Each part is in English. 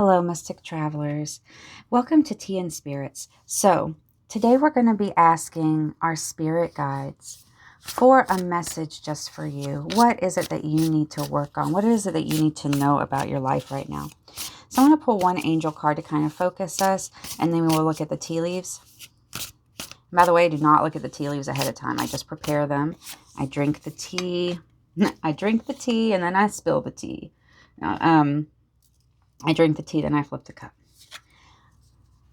Hello, Mystic Travelers. Welcome to Tea and Spirits. So, today we're going to be asking our spirit guides for a message just for you. What is it that you need to work on? What is it that you need to know about your life right now? So, I'm going to pull one angel card to kind of focus us, and then we will look at the tea leaves. By the way, do not look at the tea leaves ahead of time. I just prepare them. I drink the tea. I drink the tea, and then I spill the tea. I drink the tea, then I flip the cup.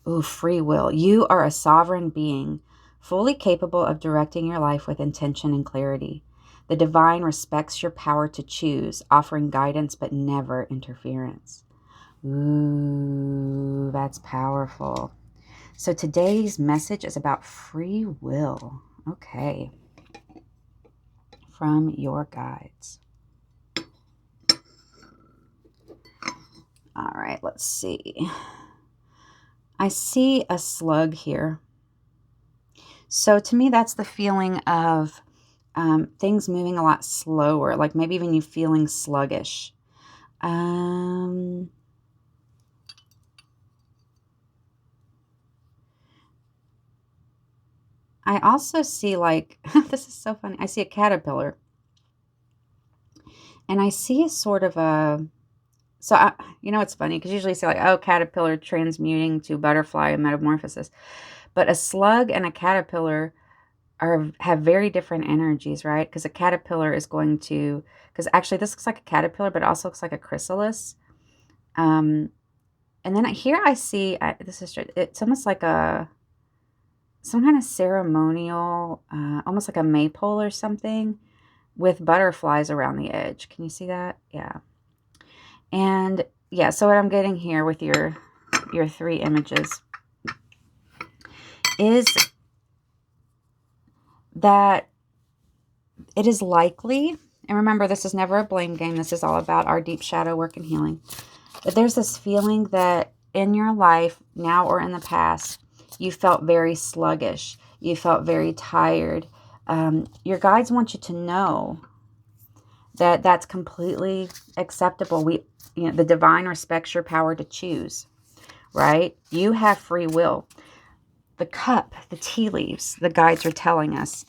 Ooh, free will. You are a sovereign being, fully capable of directing your life with intention and clarity. The divine respects your power to choose, offering guidance but never interference. Ooh, that's powerful. So today's message is about free will. Okay. From your guides. All right, let's see. I see a slug here. So to me, that's the feeling of things moving a lot slower, like maybe even you feeling sluggish. I also see like, this is so funny. I see a caterpillar. And I see a sort of it's funny because usually you say like, oh, caterpillar transmuting to butterfly and metamorphosis. But a slug and a caterpillar have very different energies, right? Because a caterpillar is going to, because actually this looks like a caterpillar, but it also looks like a chrysalis. And then here I see, it's almost like some kind of ceremonial, almost like a maypole or something with butterflies around the edge. Can you see that? Yeah. And yeah, so what I'm getting here with your three images is that it is likely, and remember, this is never a blame game. This is all about our deep shadow work and healing. But there's this feeling that in your life, now or in the past, you felt very sluggish. You felt very tired. Your guides want you to know that that's completely acceptable. The divine respects your power to choose, right? You have free will. The cup, the tea leaves, the guides are telling us.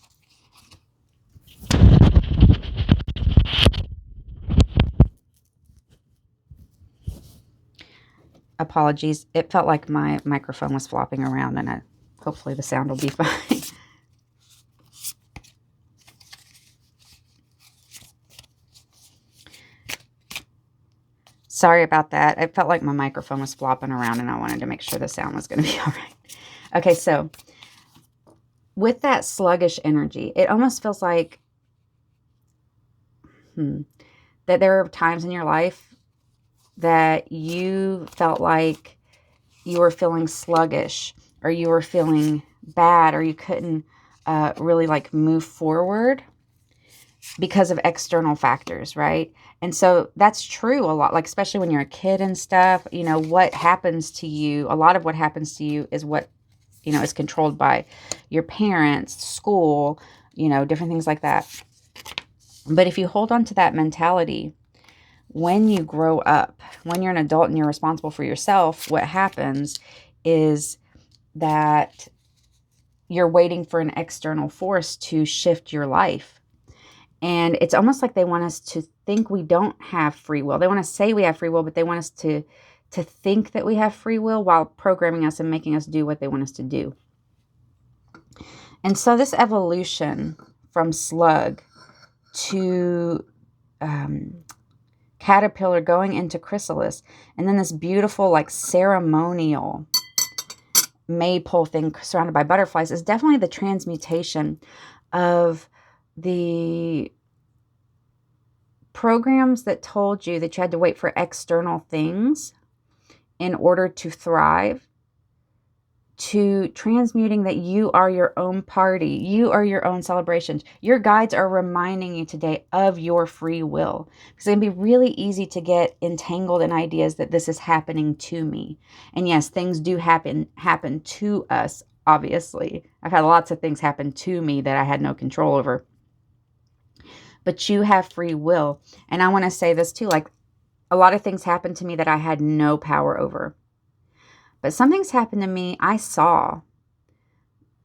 Apologies. It felt like my microphone was flopping around, and hopefully the sound will be fine. Sorry about that. It felt like my microphone was flopping around, and I wanted to make sure the sound was going to be all right. Okay, so with that sluggish energy, it almost feels like that there are times in your life that you felt like you were feeling sluggish, or you were feeling bad, or you couldn't really like move forward because of external factors, right? And so that's true a lot, like especially when you're a kid and stuff, what happens to you, a lot of what happens to you is what, is controlled by your parents, school, different things like that. But if you hold on to that mentality, when you grow up, when you're an adult and you're responsible for yourself, what happens is that you're waiting for an external force to shift your life. And it's almost like they want us to think we don't have free will. They want to say we have free will, but they want us to think that we have free will while programming us and making us do what they want us to do. And so this evolution from slug to caterpillar going into chrysalis, and then this beautiful like ceremonial maypole thing surrounded by butterflies is definitely the transmutation of the programs that told you that you had to wait for external things in order to thrive, to transmuting that you are your own party, you are your own celebrations. Your guides are reminding you today of your free will, because it can be really easy to get entangled in ideas that this is happening to me. And yes, things do happen to us, obviously. I've had lots of things happen to me that I had no control over. But you have free will. And I want to say this too, like A lot of things happened to me that I had no power over. But some things happened to me, I saw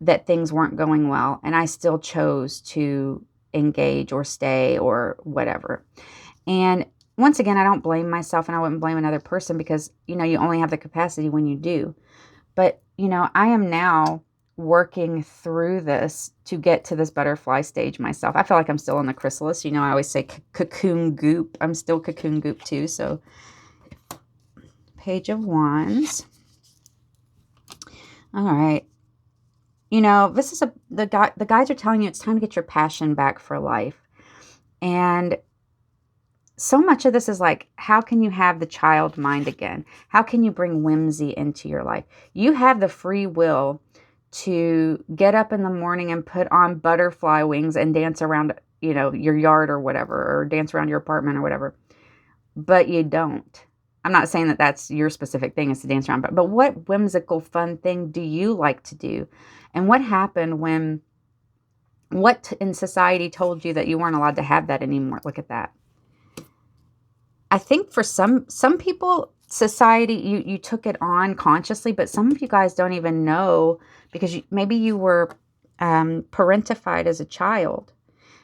that things weren't going well, and I still chose to engage or stay or whatever. And once again, I don't blame myself, and I wouldn't blame another person, because, you only have the capacity when you do. But, I am now working through this to get to this butterfly stage myself. I feel like I'm still in the chrysalis. I always say cocoon goop. I'm still cocoon goop too. So Page of Wands. All right. This is the guides are telling you it's time to get your passion back for life. And so much of this is like, how can you have the child mind again? How can you bring whimsy into your life? You have the free will to get up in the morning and put on butterfly wings and dance around, your yard or whatever, or dance around your apartment or whatever. But you don't. I'm not saying that that's your specific thing, is to dance around, but what whimsical, fun thing do you like to do? And what happened what in society told you that you weren't allowed to have that anymore? Look at that. I think for some people, society, you took it on consciously, but some of you guys don't even know, because maybe you were parentified as a child,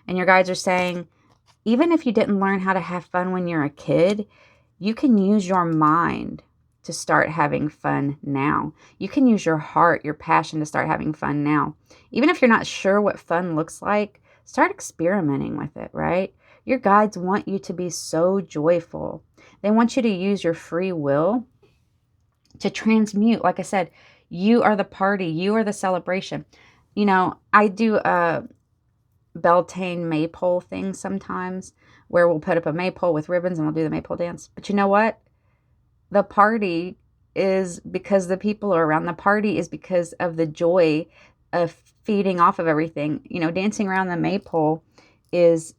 and your guides are saying, even if you didn't learn how to have fun when you're a kid, you can use your mind to start having fun now. You can use your heart, your passion to start having fun now. Even if you're not sure what fun looks like, start experimenting with it, right? Your guides want you to be so joyful. They want you to use your free will to transmute. Like I said, you are the party. You are the celebration. I do a Beltane maypole thing sometimes, where we'll put up a maypole with ribbons and we'll do the maypole dance. But you know what? The party is because the people are around. The party is because of the joy of feeding off of everything. Dancing around the maypole is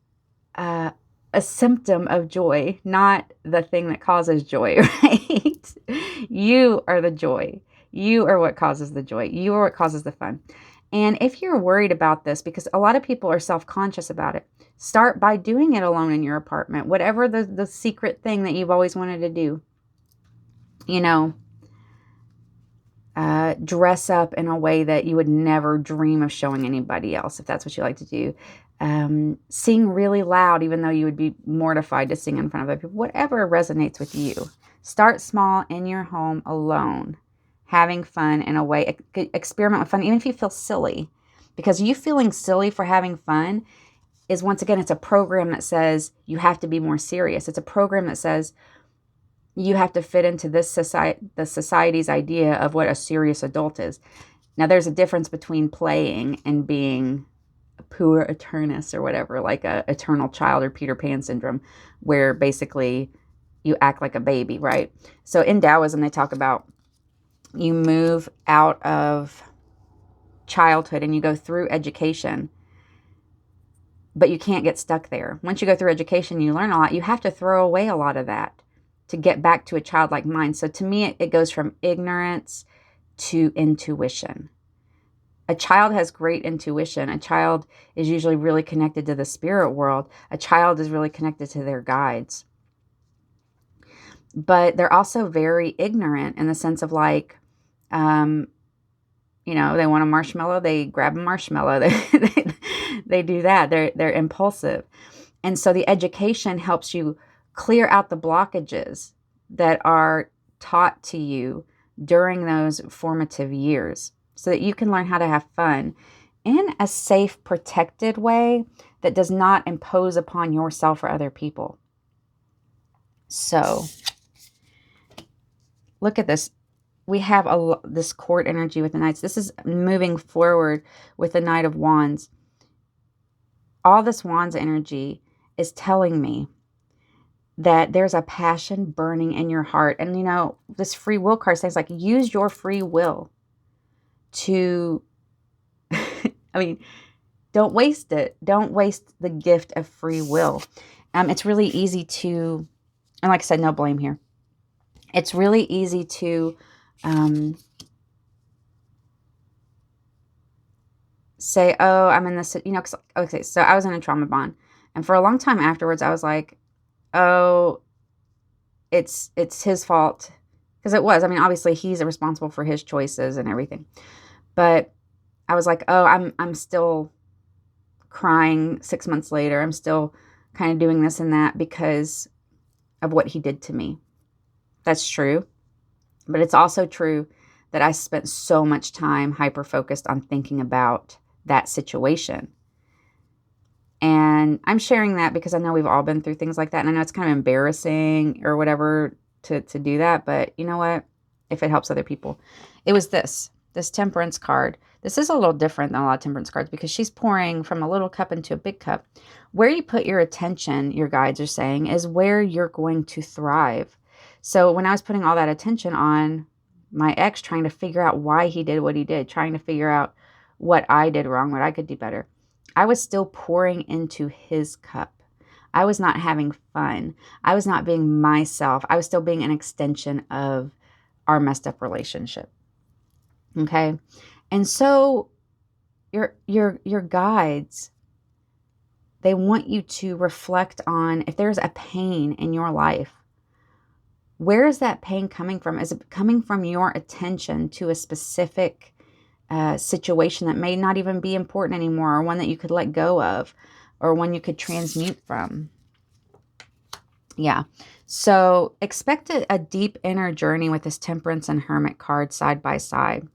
a symptom of joy, not the thing that causes joy, right? You are the joy. You are what causes the joy. You are what causes the fun. And if you're worried about this, because a lot of people are self-conscious about it, start by doing it alone in your apartment, whatever the secret thing that you've always wanted to do. Dress up in a way that you would never dream of showing anybody else, if that's what you like to do. Sing really loud, even though you would be mortified to sing in front of other people. Whatever resonates with you. Start small in your home alone, having fun in a way. Experiment with fun, even if you feel silly. Because you feeling silly for having fun is, once again, it's a program that says you have to be more serious. It's a program that says you have to fit into the society's idea of what a serious adult is. Now, there's a difference between playing and being a puer eternus or whatever, like a eternal child or Peter Pan syndrome, where basically you act like a baby, right? So in Taoism, they talk about you move out of childhood and you go through education, but you can't get stuck there. Once you go through education, you learn a lot. You have to throw away a lot of that to get back to a childlike mind. So to me, it goes from ignorance to intuition. A child has great intuition. A child is usually really connected to the spirit world. A child is really connected to their guides. But they're also very ignorant in the sense of like, they want a marshmallow, they grab a marshmallow. They do that. They're impulsive. And so the education helps you clear out the blockages that are taught to you during those formative years, so that you can learn how to have fun in a safe, protected way that does not impose upon yourself or other people. So look at this. We have this court energy with the Knights. This is moving forward with the Knight of Wands. All this Wands energy is telling me that there's a passion burning in your heart. And, this free will card says, like, use your free will to, don't waste it. Don't waste the gift of free will. It's really easy to, and like I said, no blame here. It's really easy to say, oh, I'm in this, okay, so I was in a trauma bond. And for a long time afterwards, I was like, oh, it's his fault, because it was. I mean, obviously he's responsible for his choices and everything. But I was like, oh, I'm still crying 6 months later. I'm still kind of doing this and that because of what he did to me. That's true. But it's also true that I spent so much time hyper focused on thinking about that situation. And I'm sharing that because I know we've all been through things like that. And I know it's kind of embarrassing or whatever to do that. But you know what? If it helps other people. It was this temperance card. This is a little different than a lot of temperance cards because she's pouring from a little cup into a big cup. Where you put your attention, your guides are saying, is where you're going to thrive. So when I was putting all that attention on my ex, trying to figure out why he did what he did, trying to figure out what I did wrong, what I could do better, I was still pouring into his cup. I was not having fun. I was not being myself. I was still being an extension of our messed up relationship. Okay? And so your guides, they want you to reflect on if there's a pain in your life. Where is that pain coming from? Is it coming from your attention to a specific situation that may not even be important anymore, or one that you could let go of, or one you could transmute from? Yeah. So expect a deep inner journey with this Temperance and Hermit card side by side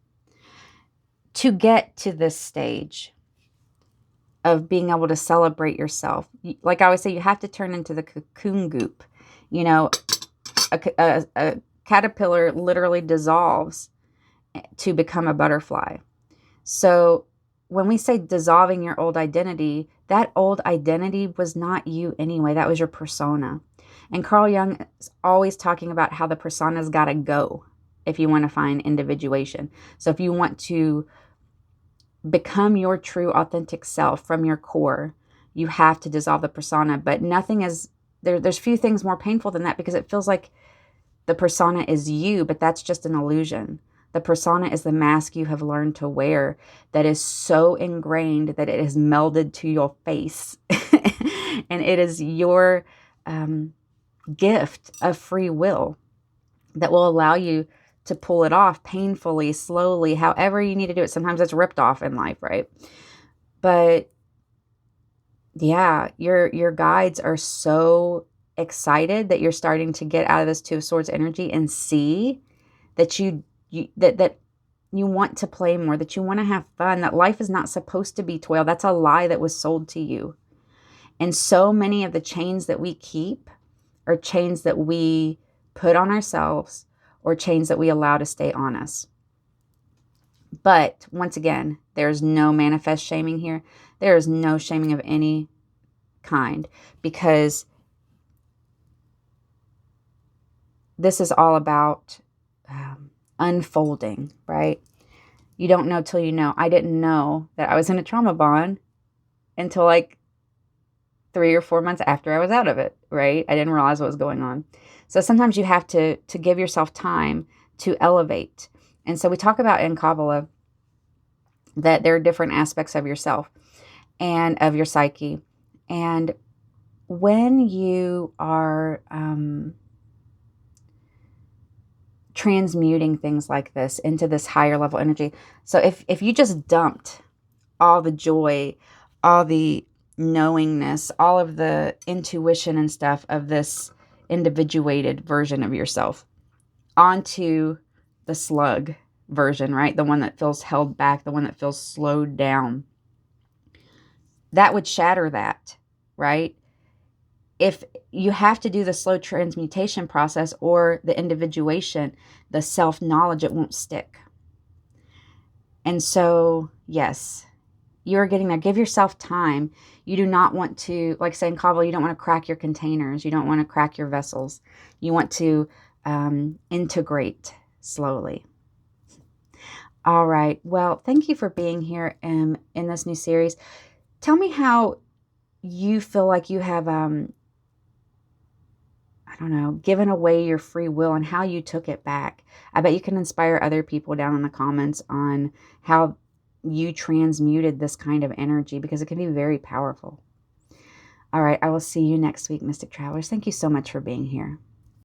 to get to this stage of being able to celebrate yourself. Like I always say, you have to turn into the cocoon goop. You know, a caterpillar literally dissolves to become a butterfly. So when we say dissolving your old identity, that old identity was not you anyway. That was your persona. And Carl Jung is always talking about how the persona's got to go if you want to find individuation. So if you want to become your true authentic self from your core, you have to dissolve the persona. But nothing is, there's few things more painful than that, because it feels like the persona is you, but that's just an illusion. The persona is the mask you have learned to wear that is so ingrained that it has melded to your face. And it is your gift of free will that will allow you to pull it off painfully, slowly, however you need to do it. Sometimes it's ripped off in life, right? But yeah, your guides are so excited that you're starting to get out of this Two of Swords energy and see that you want to play more, that you want to have fun, that life is not supposed to be toil. That's a lie that was sold to you. And so many of the chains that we keep are chains that we put on ourselves, or chains that we allow to stay on us. But once again, there's no manifest shaming here. There is no shaming of any kind, because this is all about unfolding, right? You don't know till you know. I didn't know that I was in a trauma bond until like 3 or 4 months after I was out of it, right? I didn't realize what was going on. So sometimes you have to give yourself time to elevate. And so we talk about in Kabbalah that there are different aspects of yourself and of your psyche. And when you are transmuting things like this into this higher level energy. So if you just dumped all the joy, all the knowingness, all of the intuition and stuff of this individuated version of yourself onto the slug version, right? The one that feels held back, the one that feels slowed down, that would shatter that, right? If you have to do the slow transmutation process or the individuation, the self-knowledge, it won't stick. And so, yes, you're getting there. Give yourself time. You do not want to, like saying Kabbalah, you don't want to crack your containers. You don't want to crack your vessels. You want to integrate slowly. All right. Well, thank you for being here in this new series. Tell me how you feel like you have, given away your free will and how you took it back. I bet you can inspire other people down in the comments on how you transmuted this kind of energy, because it can be very powerful. All right, I will see you next week, Mystic Travelers. Thank you so much for being here.